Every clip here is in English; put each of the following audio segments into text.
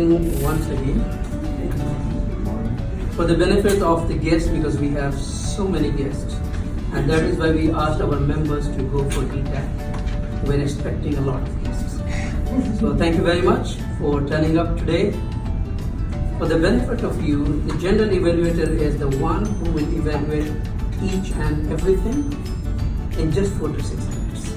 morning once again. For the benefit of the guests, because we have so many guests, and that is why we asked our members to go for DTAC. We're expecting a lot of guests. So thank you very much for turning up today. For the benefit of you, the general evaluator is the one who will evaluate each and everything in just 4 to 6 minutes,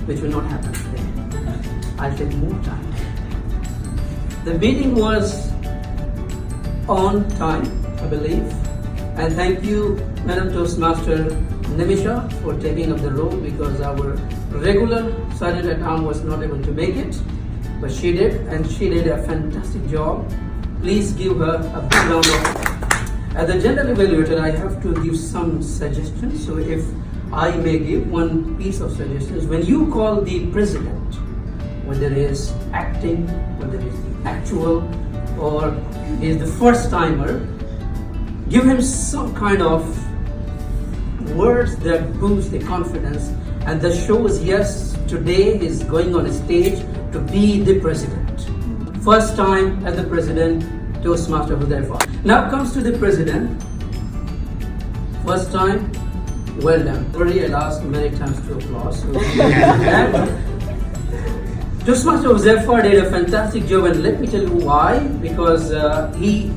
which will not happen today. I'll take more time. The meeting was on time, I believe, and thank you, Madam Toastmaster Nimisha, for taking up the role, because our regular Sergeant at Arms was not able to make it, but she did, and she did a fantastic job. Please give her a big round of applause. As the general evaluator, I have to give some suggestions. So if I may give one piece of suggestions, when you call the president, whether it is acting, whether it is the actual, or is the first timer, give him some kind of words that boost the confidence and that shows, yes, today he's going on a stage to be the president. First time as the president, Toastmaster was there for. Now comes to the president. First time, well done. Already I'll ask many times to applause. So Toastmaster Huzaifar did a fantastic job, and let me tell you why. Because he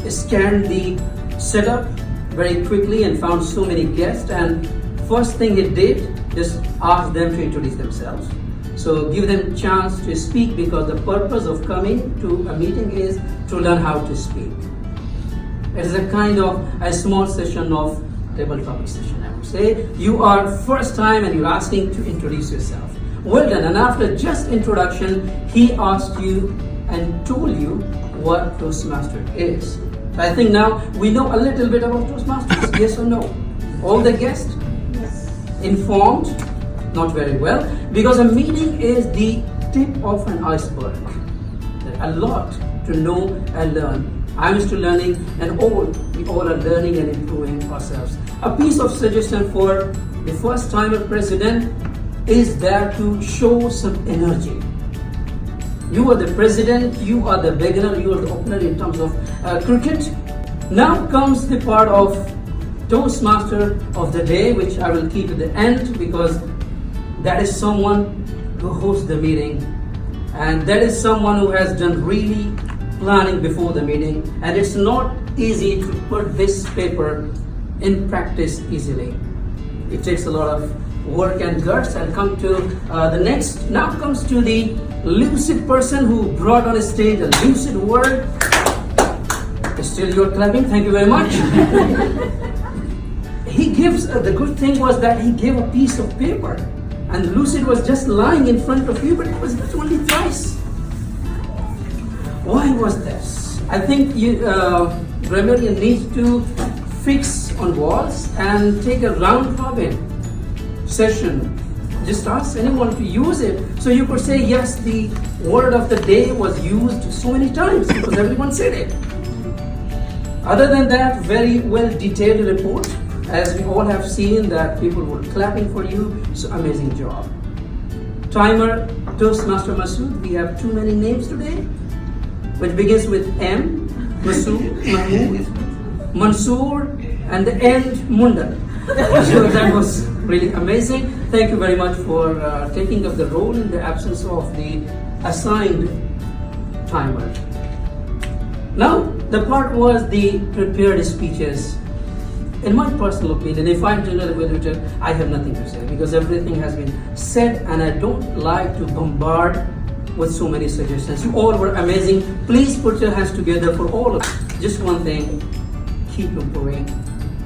scanned the setup very quickly and found so many guests, and first thing he did, just ask them to introduce themselves. So give them a chance to speak, because the purpose of coming to a meeting is to learn how to speak. It is a kind of a small session of table topic session, I would say. You are first time and you're asking to introduce yourself. Well done. And after just introduction, he asked you and told you what Toastmaster is. So I think now we know a little bit about Toastmasters. Yes or no? All the guests? Yes. Informed? Not very well. Because a meeting is the tip of an iceberg. There's a lot to know and learn. I'm still learning, and we all are learning and improving ourselves. A piece of suggestion for the first timer president is there to show some energy. You are the president, you are the beginner, you are the opener in terms of cricket. Now comes the part of Toastmaster of the day, which I will keep at the end, because that is someone who hosts the meeting, and that is someone who has done really planning before the meeting, and it's not easy to put this paper in practice easily. It takes a lot of work and guts. And come to the next. Now comes to the lucid person who brought on stage a lucid word. Still you're clapping, thank you very much. He gives, the good thing was that he gave a piece of paper, and lucid was just lying in front of you, but it was only thrice. Why was this? I think grammarian needs to fix on walls and take a round robin session. Just ask anyone to use it, so you could say, yes, the word of the day was used so many times because everyone said it. Other than that, very well detailed report, as we all have seen that people were clapping for you, so amazing job. Timer, Toastmaster Masood, we have too many names today, which begins with M, Masood, Mahmood, Mansoor, and the end Munda. So that was really amazing. Thank you very much for taking up the role in the absence of the assigned timer. Now, the part was the prepared speeches. In my personal opinion, if I'm general evaluator, I have nothing to say, because everything has been said, and I don't like to bombard with so many suggestions. You all were amazing. Please put your hands together for all of you. Just one thing, keep improving,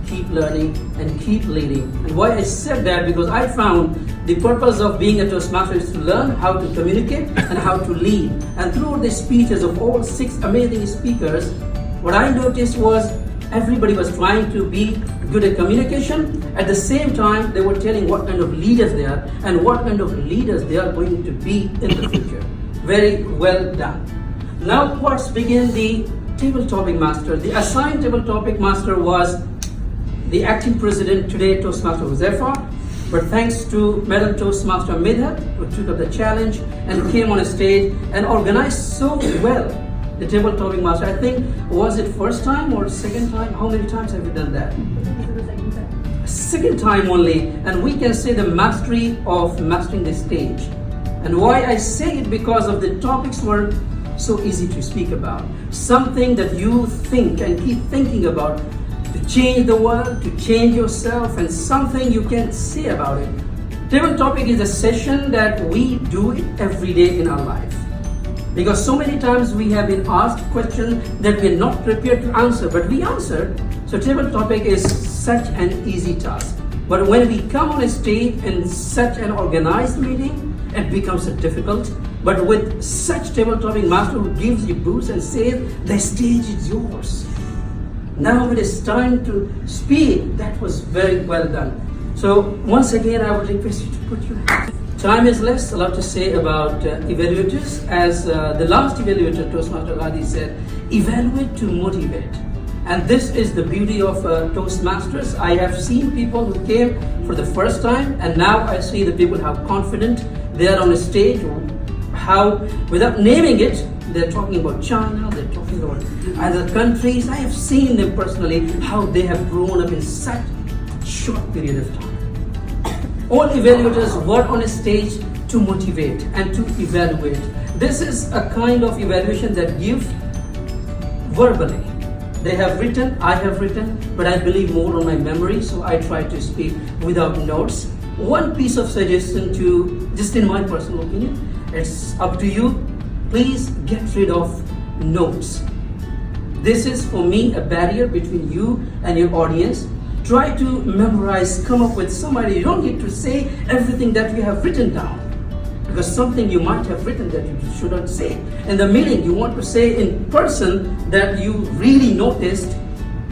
keep learning, and keep leading. And why I said that, because I found the purpose of being a Toastmaster is to learn how to communicate and how to lead. And throughout the speeches of all 6 amazing speakers, what I noticed was everybody was trying to be good at communication. At the same time, they were telling what kind of leaders they are and what kind of leaders they are going to be in the future. Very well done. Now parts begin the table topic master. The assigned table topic master was the acting president today, Toastmaster Huzaifar. But thanks to Madam Toastmaster Midhat, who took up the challenge and came on a stage and organized so well the table topping master. I think, was it first time or second time? How many times have you done that? Second time only, and we can say the mastery of mastering the stage. And why I say it, because of the topics were so easy to speak about. Something that you think and keep thinking about to change the world, to change yourself, and something you can say about it. Table topic is a session that we do it every day in our life. Because so many times we have been asked questions that we're not prepared to answer, but we answered. So table topic is such an easy task. But when we come on a stage in such an organized meeting, it becomes difficult. But with such table topping master who gives you boost and says, the stage is yours. Now it is time to speak. That was very well done. So once again, I would request you to put your hand. Time is less. A lot to say about evaluators. As the last evaluator, Toastmaster Adi, said, evaluate to motivate. And this is the beauty of Toastmasters. I have seen people who came for the first time, and now I see the people how confident they are on a stage, how, without naming it, they're talking about China, they're talking about other countries. I have seen them personally, how they have grown up in such a short period of time. All evaluators work on a stage to motivate and to evaluate. This is a kind of evaluation that gives verbally. They have written, I have written, but I believe more on my memory, so I try to speak without notes. One piece of suggestion to, just in my personal opinion, it's up to you. Please get rid of notes. This is for me a barrier between you and your audience. Try to memorize, come up with somebody. You don't need to say everything that you have written down, because something you might have written that you shouldn't say. In the meeting, you want to say in person that you really noticed,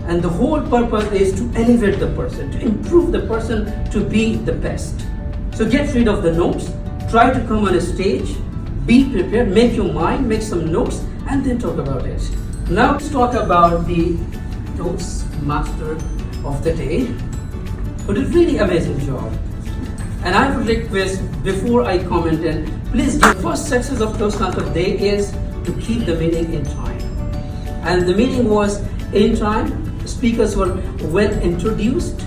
and the whole purpose is to elevate the person, to improve the person to be the best. So get rid of the notes. Try to come on a stage, be prepared, make your mind, make some notes, and then talk about it. Now let's talk about the Toastmaster of the day, who did really amazing job. And I would request, before I comment, and please, the first success of Toastmaster of the day is to keep the meeting in time. And the meeting was in time. Speakers were well introduced.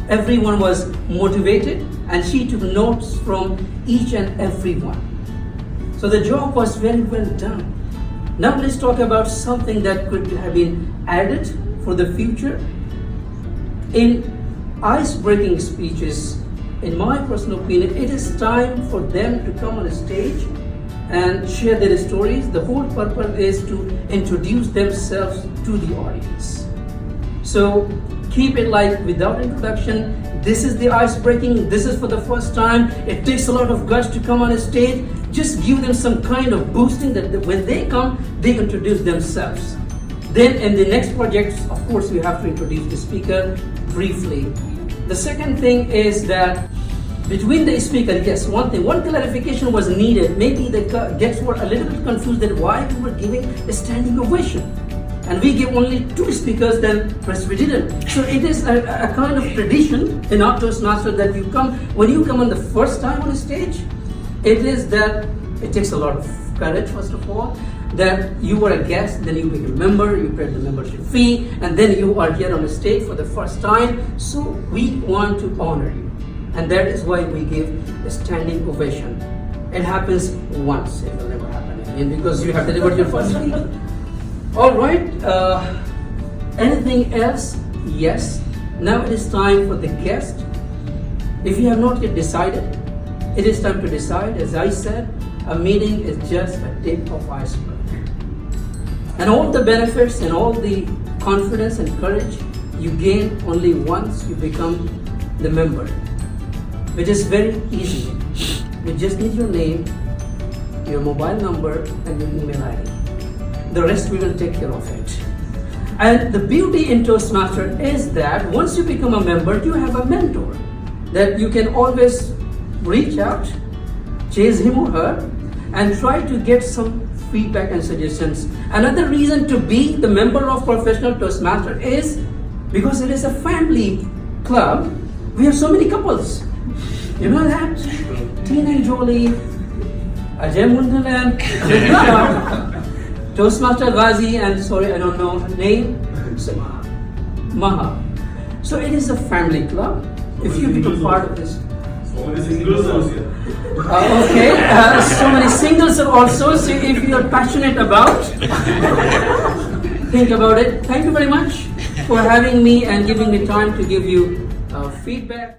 Everyone was motivated, and she took notes from each and every one. So the job was very well done. Now let's talk about something that could have been added for the future. In ice-breaking speeches, in my personal opinion, it is time for them to come on a stage and share their stories. The whole purpose is to introduce themselves to the audience. So keep it like without introduction. This is the ice-breaking. This is for the first time. It takes a lot of guts to come on a stage. Just give them some kind of boosting that when they come, they introduce themselves. Then in the next project, of course, we have to introduce the speaker briefly. The second thing is that between the speaker, yes, one clarification was needed. Maybe the guests were a little bit confused that why we were giving a standing ovation. And we give only 2 speakers, then rest we didn't. So it is a kind of tradition in our Toastmasters that when you come on the first time on the stage, it is that it takes a lot of courage, first of all, that you were a guest, then you became a member, you paid the membership fee, and then you are here on the stage for the first time. So we want to honor you. And that is why we give a standing ovation. It happens once, it will never happen again, because you have delivered your first speech. All right, anything else? Yes. Now it is time for the guest. If you have not yet decided, it is time to decide. As I said, a meeting is just a tip of iceberg. And all the benefits and all the confidence and courage you gain only once you become the member, which is very easy. You just need your name, your mobile number, and your email ID. The rest we will take care of it. And the beauty in Toastmaster is that once you become a member, you have a mentor that you can always reach out, chase him or her, and try to get some feedback and suggestions. Another reason to be the member of Professional Toastmaster is because it is a family club. We have so many couples. You know that? Teenage Jolie, Ajay Mundalan, Toastmaster Ghazi, and sorry, I don't know her name. Maha. So it is a family club. If you become part of this. So many singles also. Okay, so many singles are also. So if you are passionate about, think about it. Thank you very much for having me and giving me time to give you feedback.